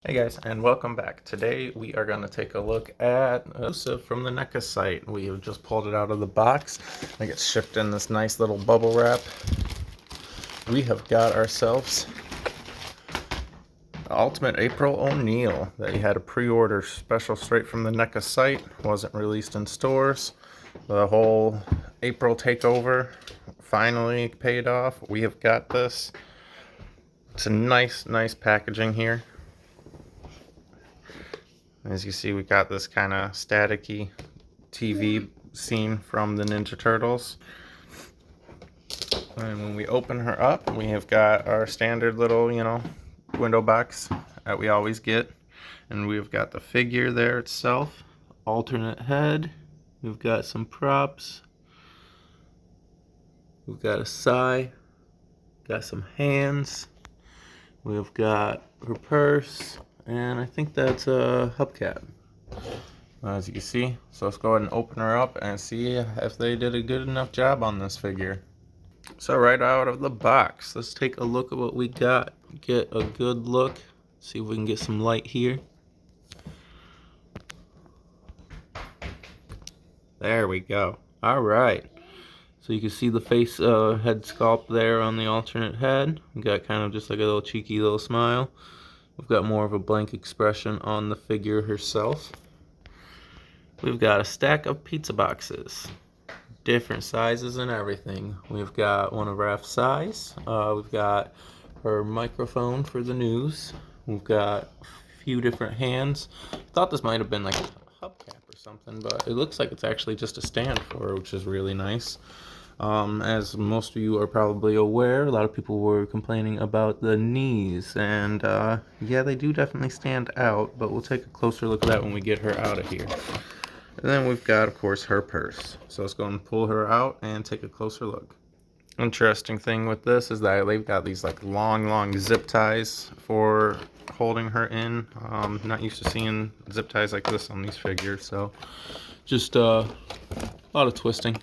Hey guys, and welcome back. Today we are going to take a look at exclusive from the Neca site. We have just pulled it out of the box. I think it's shipped in this nice little bubble wrap. We have got ourselves Ultimate April O'Neil that you had a pre-order special straight from the Neca site. Wasn't released in stores. The whole April takeover finally paid off. We have got this. It's a nice packaging here. As you see, we got this kind of staticky TV scene from the Ninja Turtles. And when we open her up, we have got our standard little, window box that we always get. And we've got the figure there itself, alternate head. We've got some props. We've got a sigh. Got some hands. We've got her purse. And I think that's a hubcap, as you can see. So let's go ahead and open her up and see if they did a good enough job on this figure. So right out of the box, let's take a look at what we got. Get a good look. See if we can get some light here. There we go. All right. So you can see the face head sculpt there on the alternate head. We got kind of just like a little cheeky little smile. We've got more of a blank expression on the figure herself. We've got a stack of pizza boxes, different sizes and everything. We've got one of Raph's size. We've got her microphone for the news. We've got a few different hands. I thought this might have been like a hubcap or something, but it looks like it's actually just a stand for her, which is really nice. As most of you are probably aware, a lot of people were complaining about the knees, and yeah, they do definitely stand out, but we'll take a closer look at that when we get her out of here. And then we've got, of course, her purse. So let's go and pull her out and take a closer look. Interesting thing with this is that they've got these like long zip ties for holding her in. Not used to seeing zip ties like this on these figures, so just a lot of twisting.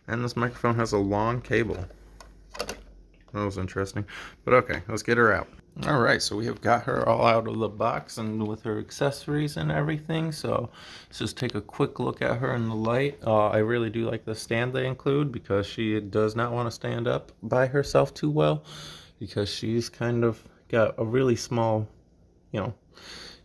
And this microphone has a long cable. That was interesting. But okay, let's get her out. Alright, so we have got her all out of the box and with her accessories and everything. So let's just take a quick look at her in the light. I really do like the stand they include because she does not want to stand up by herself too well. Because she's kind of got a really small,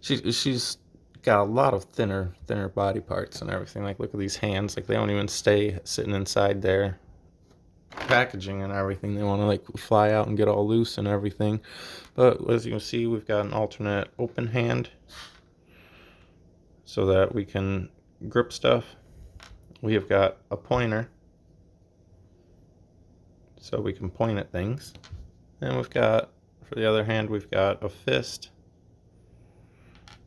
she's got a lot of thinner body parts and everything. Like, look at these hands. Like, they don't even stay sitting inside their packaging and everything. They want to like fly out and get all loose and everything. But as you can see, we've got an alternate open hand so that we can grip stuff. We have got a pointer so we can point at things. And we've got, for the other hand, we've got a fist.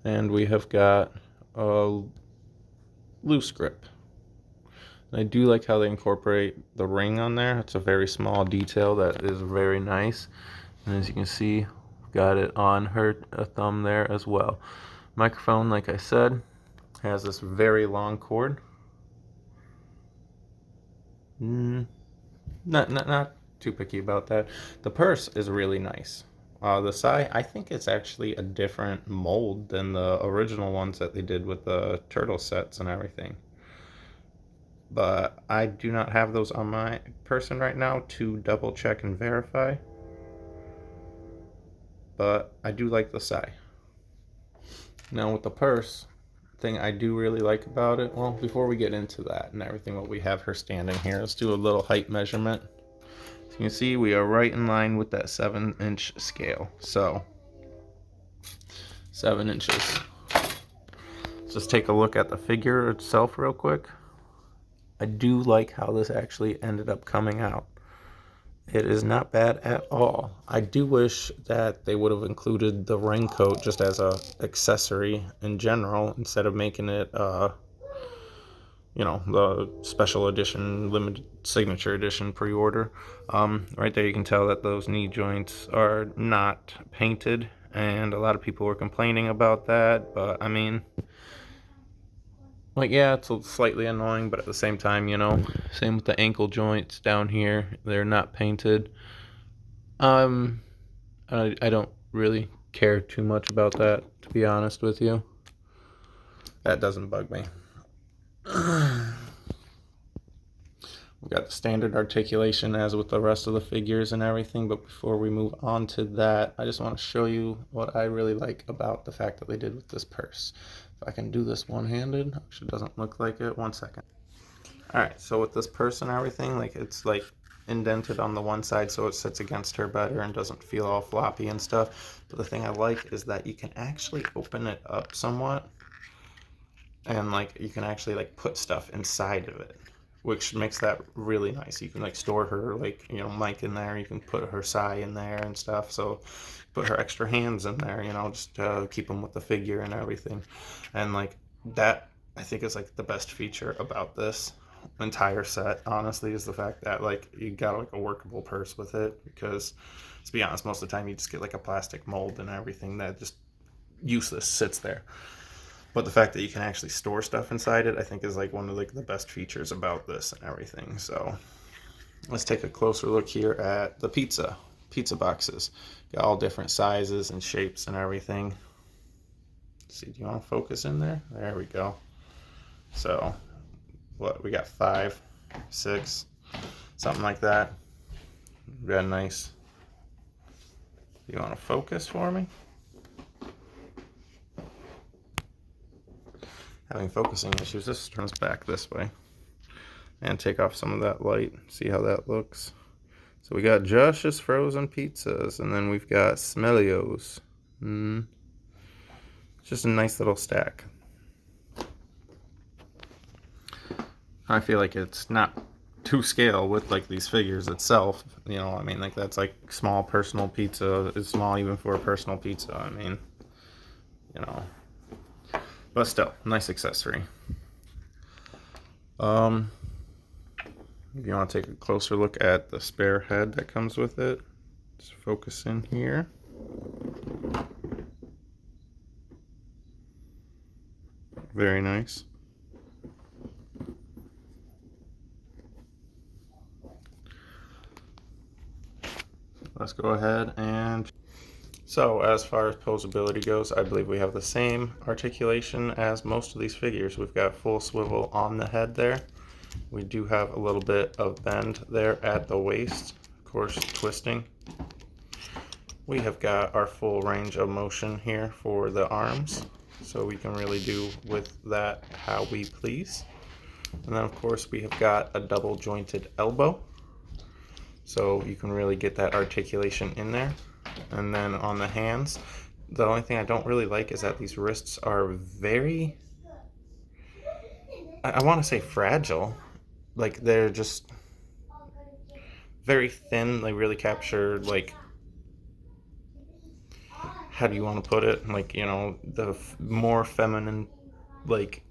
And we have got a loose grip. And I do like how they incorporate the ring on there. It's a very small detail that is very nice. And as you can see, got it on her thumb there as well. Microphone, like I said, has this very long cord. Not too picky about that. The purse is really nice. The sigh, I think it's actually a different mold than the original ones that they did with the turtle sets and everything. But I do not have those on my person right now to double check and verify. But I do like the sigh. Now with the purse, thing I do really like about it, well, before we get into that and everything, what we have her standing here, let's do a little height measurement. You can see we are right in line with that 7-inch scale. So 7 inches. Let's just take a look at the figure itself real quick. I do like how this actually ended up coming out. It is not bad at all. I do wish that they would have included the raincoat just as a accessory in general instead of making it the special edition, limited signature edition pre-order. Right there you can tell that those knee joints are not painted, and a lot of people were complaining about that, but I mean, like, yeah, it's slightly annoying, but at the same time, same with the ankle joints down here, they're not painted. I don't really care too much about that, to be honest with you. That doesn't bug me. We got the standard articulation as with the rest of the figures and everything, but before we move on to that, I just want to show you what I really like about the fact that they did with this purse. If I can do this one-handed, actually doesn't look like it. 1 second. Alright, so with this purse and everything, like it's like indented on the one side so it sits against her better and doesn't feel all floppy and stuff. But the thing I like is that you can actually open it up somewhat, and like you can actually like put stuff inside of it, which makes that really nice. You can like store her like, you know, mic in there, you can put her sai in there and stuff, so put her extra hands in there, you know, just keep them with the figure and everything. And like that, I think, is like the best feature about this entire set, honestly, is the fact that like you got like a workable purse with it. Because to be honest, most of the time you just get like a plastic mold and everything that just useless sits there. But the fact that you can actually store stuff inside it, I think, is like one of like the best features about this and everything. So let's take a closer look here at the pizza boxes. Got all different sizes and shapes and everything. Let's see, do you want to focus in there? There we go. So what, we got 5, 6, something like that. We got a nice. You want to focus for me? Having focusing issues. This turns back this way. And take off some of that light. See how that looks. So we got Josh's frozen pizzas, and then we've got Smellios. Just a nice little stack. I feel like it's not to scale with like these figures itself. You know, I mean, like that's like small personal pizza. It's small even for a personal pizza. I mean, you know, but still, nice accessory. If you want to take a closer look at the spare head that comes with it, just focus in here. Very nice. Let's go ahead and... So as far as posability goes, I believe we have the same articulation as most of these figures. We've got full swivel on the head there. We do have a little bit of bend there at the waist, of course twisting. We have got our full range of motion here for the arms, so we can really do with that how we please. And then of course we have got a double jointed elbow, so you can really get that articulation in there. And then on the hands, the only thing I don't really like is that these wrists are very, I want to say fragile. Like they're just very thin. They really capture, like, how do you want to put it? Like, you know, the more feminine, like,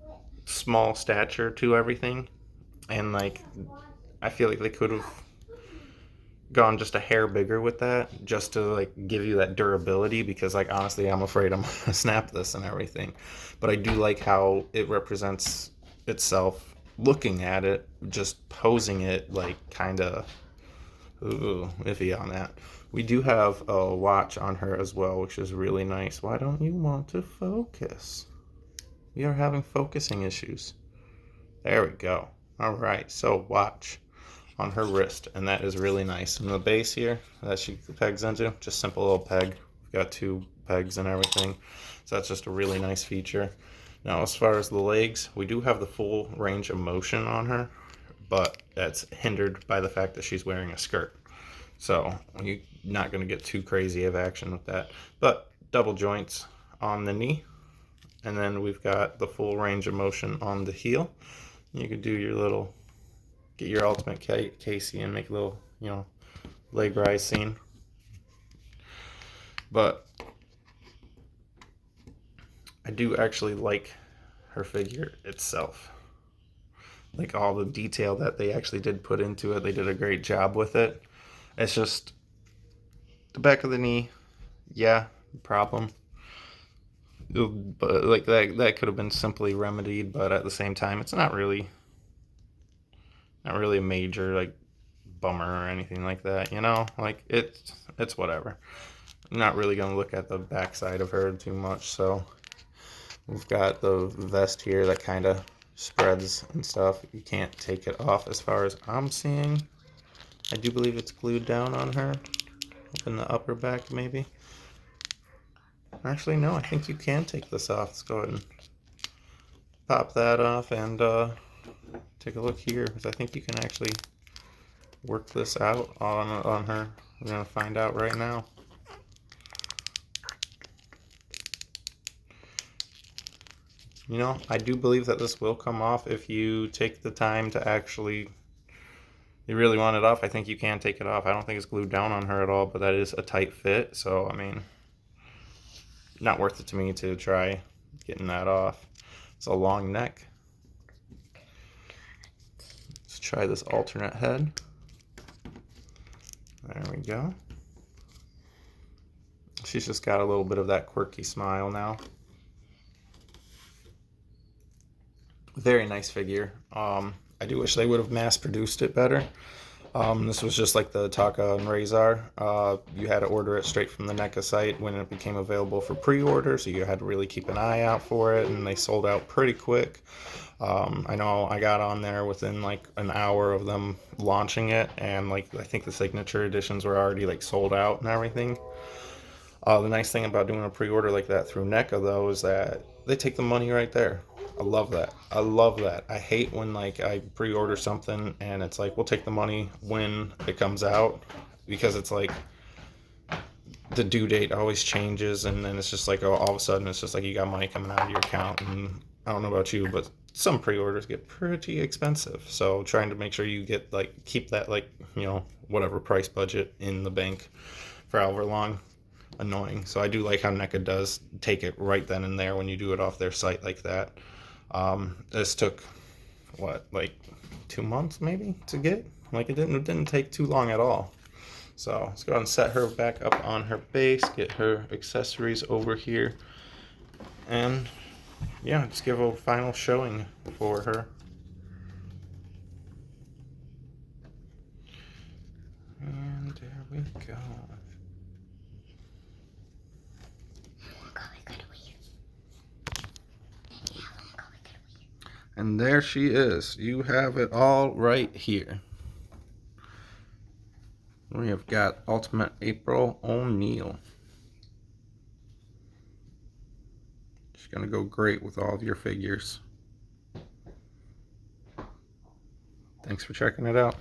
small stature to everything. And like, I feel like they could have gone just a hair bigger with that, just to like give you that durability, because like honestly I'm afraid I'm gonna snap this and everything. But I do like how it represents itself looking at it, just posing it like kind of iffy on that. We do have a watch on her as well, which is really nice. Why don't you want to focus? We are having focusing issues. There we go. All right, so watch on her wrist, and that is really nice. And the base here that she pegs into, just simple little peg. We've got 2 pegs and everything, so that's just a really nice feature. Now as far as the legs, we do have the full range of motion on her, but that's hindered by the fact that she's wearing a skirt, so you're not going to get too crazy of action with that. But double joints on the knee, and then we've got the full range of motion on the heel. You could do your little, get your ultimate Casey and make a little, you know, leg rise scene. But I do actually like her figure itself. Like all the detail that they actually did put into it, they did a great job with it. It's just the back of the knee, yeah, problem. But like that could have been simply remedied, but at the same time, it's not really a major like bummer or anything like that, you know. Like it's whatever. I'm not really going to look at the back side of her too much, so we've got the vest here that kind of spreads and stuff. You can't take it off as far as I'm seeing. I do believe it's glued down on her, up in the upper back maybe. Actually, no, I think you can take this off. Let's go ahead and pop that off and take a look here, because I think you can actually work this out on her. We're going to find out right now. You know, I do believe that this will come off if you take the time to actually, you really want it off. I think you can take it off. I don't think it's glued down on her at all, but that is a tight fit. So, I mean, not worth it to me to try getting that off. It's a long neck. Let's try this alternate head. There we go. She's just got a little bit of that quirky smile now. Very nice figure. I do wish they would have mass produced it better. This was just like the Taka and Razor. You had to order it straight from the Neca site when it became available for pre-order, so you had to really keep an eye out for it, and they sold out pretty quick. I know I got on there within like an hour of them launching it, and like I think the signature editions were already like sold out and everything. The nice thing about doing a pre-order like that through Neca though is that they take the money right there. I love that. I love that. I hate when like I pre-order something and it's like we'll take the money when it comes out, because it's like the due date always changes, and then it's just like, oh, all of a sudden it's just like you got money coming out of your account. And I don't know about you, but some pre-orders get pretty expensive, so trying to make sure you get like keep that like, you know, whatever price budget in the bank for however long, annoying. So I do like how NECA does take it right then and there when you do it off their site like that. This took what, like 2 months maybe to get. Like it didn't take too long at all. So let's go ahead and set her back up on her base, get her accessories over here, and yeah, just give a final showing for her. And there we go. And there she is. You have it all right here. We have got Ultimate April O'Neil. She's going to go great with all of your figures. Thanks for checking it out.